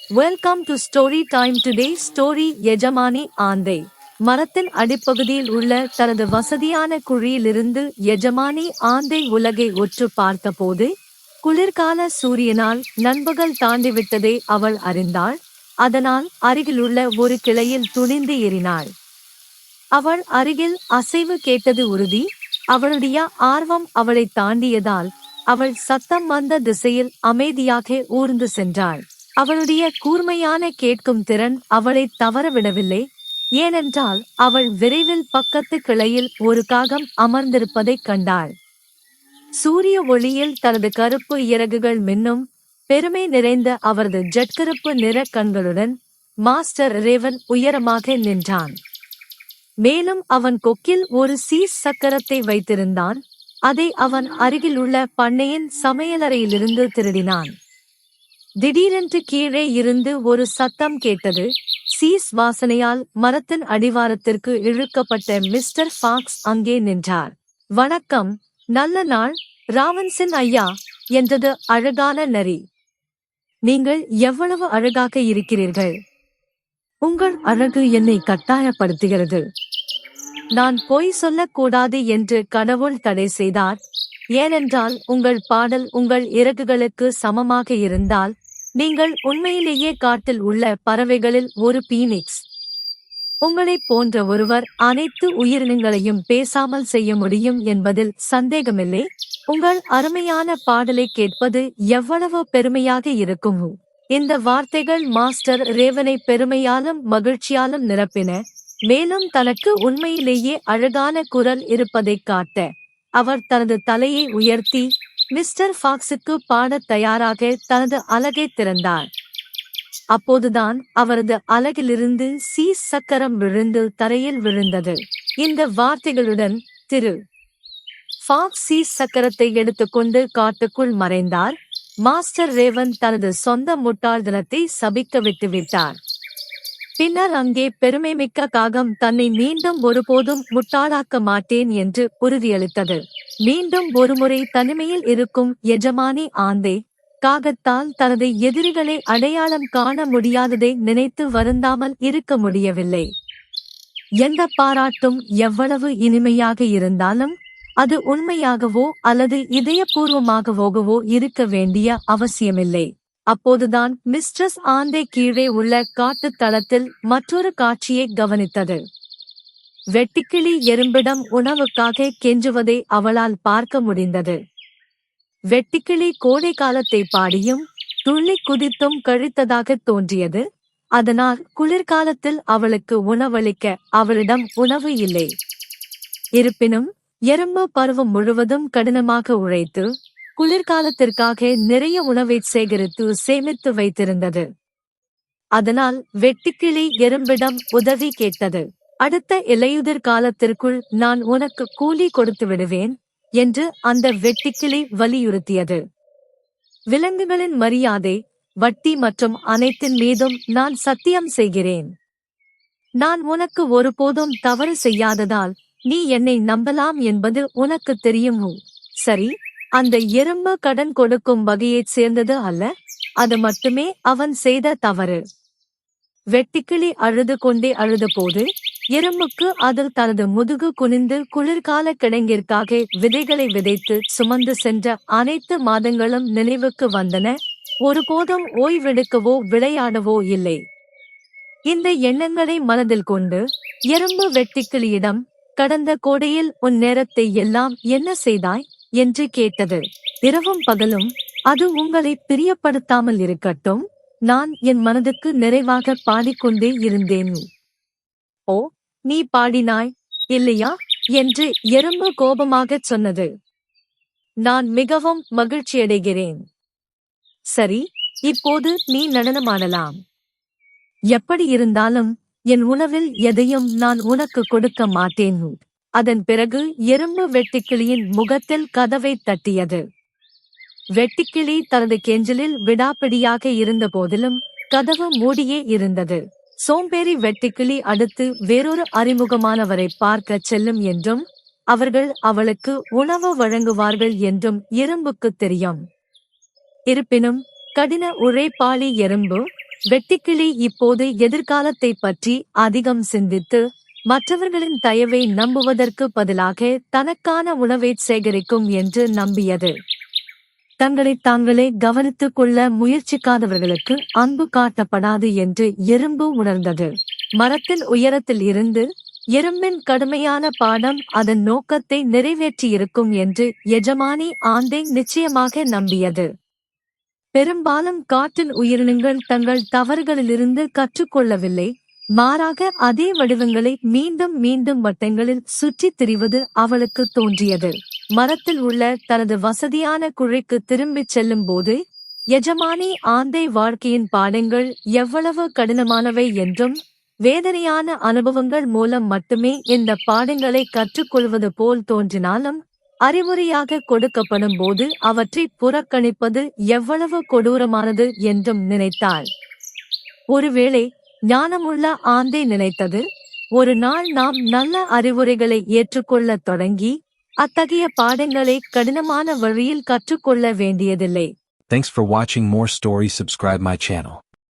Welcome to story time. Today story எஜமானி ஆந்தை. மரத்தின் அடிப்பகுதியில் உள்ள தனது வசதியான குழியிலிருந்து எஜமானி ஆந்தை உலகை உற்று பார்த்தபோது குளிர்கால சூரியனால் நண்பகல் தாண்டிவிட்டதை அவள் அறிந்தாள். அதனால் அருகிலுள்ள ஒரு கிளையில் துணிந்து ஏறினாள். அவள் அருகில் அசைவு கேட்டது உறுதி. அவளுடைய ஆர்வம் அவளை தாண்டியதால் அவள் சத்தம் வந்த திசையில் அமைதியாக ஊர்ந்து சென்றாள். அவளுடைய கூர்மையான கேட்கும் திறன் அவளை தவறவிடவில்லை. ஏனென்றால் அவள் விரைவில் பக்கத்து கிளையில் ஒரு காகம் அமர்ந்திருப்பதைக் கண்டாள். சூரிய ஒளியில் தனது கருப்பு இறகுகள் மின்னும் பெருமை நிறைந்த அவரது ஜட்கருப்பு நிற கண்களுடன் மாஸ்டர் ரேவன் உயரமாக நின்றான். மேலும் அவன் கொக்கில் ஒரு சீஸ் சக்கரத்தை வைத்திருந்தான். அதை அவன் அருகில் உள்ள பண்ணையின் சமையலறையிலிருந்து திருடினான். திடீரென்று கீழே இருந்து ஒரு சத்தம் கேட்டது. சீஸ் வாசனையால் மரத்தின் அடிவாரத்திற்கு இழுக்கப்பட்ட மிஸ்டர் ஃபாக்ஸ் அங்கே நின்றார். வணக்கம், நல்ல நாள் ராவன்சன் ஐயா என்றது அழகான நரி. நீங்கள் எவ்வளவு அழகாக இருக்கிறீர்கள். உங்கள் அழகு என்னை கட்டாயப்படுத்துகிறது. நான் பொய் சொல்லக்கூடாது என்று கடவுள் தடை செய்தார். ஏனென்றால் உங்கள் பாடல் உங்கள் இறகுகளுக்கு சமமாக இருந்தால் நீங்கள் உண்மையிலேயே காட்டில் உள்ள பறவைகளில் ஒரு பீனிக்ஸ். உங்களைப் போன்ற ஒருவர் அனைத்து உயிரினங்களையும் பேசாமல் செய்ய முடியும் என்பதில் சந்தேகமில்லை. உங்கள் அருமையான பாடலை கேட்பது எவ்வளவு பெருமையாக இருக்கும். இந்த வார்த்தைகள் மாஸ்டர் ரேவனை பெருமையாலும் மகிழ்ச்சியாலும் நிரப்பின. மேலும் தனக்கு உண்மையிலேயே அழகான குரல் இருப்பதைக் காட்ட அவர் தனது தலையை உயர்த்தி மிஸ்டர் ஃபாக்ஸுக்கு பாடத் தயாராக தனது அலகை திறந்தார். அப்போதுதான் அவரது அலகிலிருந்து சீஸ் சக்கரம் விழுந்து தரையில் விழுந்தது. இந்த வார்த்தைகளுடன் திரு ஃபாக்ஸ் சீஸ் சக்கரத்தை எடுத்துக்கொண்டு காட்டுக்குள் மறைந்தார். மாஸ்டர் ரேவன் தனது சொந்த முட்டாள்தனத்தை சபிக்க விட்டுவிட்டார். பின்னர் அங்கே பெருமைமிக்க காகம் தன்னை மீண்டும் ஒருபோதும் முட்டாளாக்க மாட்டேன் என்று உறுதியளித்தது. மீண்டும் ஒருமுறை தனிமையில் இருக்கும் எஜமானி ஆந்தை காகத்தால் தனது எதிரிகளை அடையாளம் காண முடியாததை நினைத்து வருந்தாமல் இருக்க முடியவில்லை. எந்த பாராட்டும் எவ்வளவு இனிமையாக இருந்தாலும் அது உண்மையாகவோ அல்லது இதயபூர்வமாகவோ இருக்க வேண்டிய அவசியமில்லை. அப்போதுதான் மிஸ்ட்ரஸ் ஆந்தை கீழே உள்ள காட்டுத் தளத்தில் மற்றொரு காட்சியை கவனித்தது. வெட்டுக்கிளி எறும்பிடம் உணவுக்காக கெஞ்சுவதை அவளால் பார்க்க முடிந்தது. வெட்டுக்கிளி கோடை காலத்தை பாடியும் துள்ளி குதித்தும் கழித்ததாக தோன்றியது. அதனால் குளிர்காலத்தில் அவளுக்கு உணவளிக்க அவளிடம் உணவு இல்லை. இருப்பினும் எறும்பு பருவம் முழுவதும் கடினமாக உழைத்து குளிர்காலத்திற்காக நிறைய உணவை சேகரித்து சேமித்து வைத்திருந்தது. அதனால் வெட்டுக்கிளி எறும்பிடம் உதவி கேட்டது. அடுத்த இலையுதிர் காலத்திற்குள் நான் உனக்கு கூலி கொடுத்து விடுவேன் என்று அந்த வெட்டுக்கிளி வலியுறுத்தியது. விலங்குகளின் மரியாதை, வட்டி மற்றும் அனைத்தின் மீதும் நான் சத்தியம் செய்கிறேன். நான் உனக்கு ஒருபோதும் தவறு செய்யாததால் நீ என்னை நம்பலாம் என்பது உனக்கு தெரியும். சரி, அந்த எறும்பு கடன் கொடுக்கும் வகையைச் சேர்ந்தது அல்ல. அது மட்டுமே அவன் செய்த தவறு. வெட்டுக்கிளி அழுது கொண்டே அழுதபோது எறும்புக்கு அதில் தனது முதுகு குனிந்து குளிர்கால கிடங்கிற்காக விதைகளை விதைத்து சுமந்து சென்ற அனைத்து மாதங்களும் நினைவுக்கு வந்தன. ஒருபோதும் ஓய்வெடுக்கவோ விளையாடவோ இல்லை. இந்த எண்ணங்களை மனதில் கொண்டு எறும்பு வெட்டுக்கிளியிடம், கடந்த கோடையில் உன் நேரத்தை எல்லாம் என்ன செய்தாய் என்று கேட்டது. இரவும் பகலும் அது உங்களை பிரியப்படுத்தாமல் இருக்கட்டும். நான் என் மனதுக்கு நிறைவாக பாடிக்கொண்டே இருந்தேன். ஓ, நீ பாடினாய் இல்லையா என்று எறும்பு கோபமாகச் சொன்னது. நான் மிகவும் மகிழ்ச்சியடைகிறேன். சரி, இப்போது நீ நடனமாடலாம். எப்படி இருந்தாலும் என் உணவில் எதையும் நான் உனக்கு கொடுக்க மாட்டேன். அதன் பிறகு எறும்பு வெட்டுக்கிளியின் முகத்தில் கதவை தட்டியது. வெட்டுக்கிளி தனது கெஞ்சலில் விடாப்பிடியாக இருந்த போதிலும் கதவு மூடியே இருந்தது. சோம்பேறி வெட்டுக்கிளி அடுத்து வேறொரு அறிமுகமானவரை பார்க்க செல்லும் என்றும் அவர்கள் அவளுக்கு உணவு வழங்குவார்கள் என்றும் எறும்புக்கு தெரியும். இருப்பினும் கடின உழைப்பாளி எறும்பு வெட்டுக்கிளி இப்போது எதிர்காலத்தை பற்றி அதிகம் சிந்தித்து மற்றவர்களின் தயவை நம்புவதற்கு பதிலாக தனக்கான உணவை சேகரிக்கும் என்று நம்பியது. தங்களைத் தாங்களே கவனித்துக் கொள்ள முயற்சிக்காதவர்களுக்கு அன்பு காட்டப்படாது என்று எறும்பு உணர்ந்தது. மரத்தின் உயரத்தில் இருந்து எறும்பின் கடுமையான பாடம் அதன் நோக்கத்தை நிறைவேற்றியிருக்கும் என்று எஜமானி ஆந்தை நிச்சயமாக நம்பியது. பெரும்பாலும் காட்டின் உயிரினங்கள் தங்கள் தவறுகளிலிருந்து கற்றுக்கொள்ளவில்லை, மாறாக அதே வடிவங்களை மீண்டும் மீண்டும் வட்டங்களில் சுற்றித் திரிவது அவளுக்கு தோன்றியது. மரத்தில் உள்ள தனது வசதியான குழிக்கு திரும்பிச் செல்லும் போது எஜமானி ஆந்தை வாழ்க்கையின் பாடங்கள் எவ்வளவு கடினமானவை என்றும் வேதனையான அனுபவங்கள் மூலம் மட்டுமே இந்த பாடங்களை கற்றுக்கொள்வது போல் தோன்றினாலும் அறிவுரையாக கொடுக்கப்படும் போது அவற்றை புறக்கணிப்பது எவ்வளவு கொடூரமானது என்றும் நினைத்தாள். ஒருவேளை ஞானமுள்ள ஆந்தை நினைத்தது, ஒரு நாள் நாம் நல்ல அறிவுரைகளை ஏற்றுக்கொள்ளத் தொடங்கி அத்தகைய பாடங்களை கடினமான வழியில் கற்றுக்கொள்ள வேண்டியதில்லை. Thanks for watching more stories. Subscribe my channel.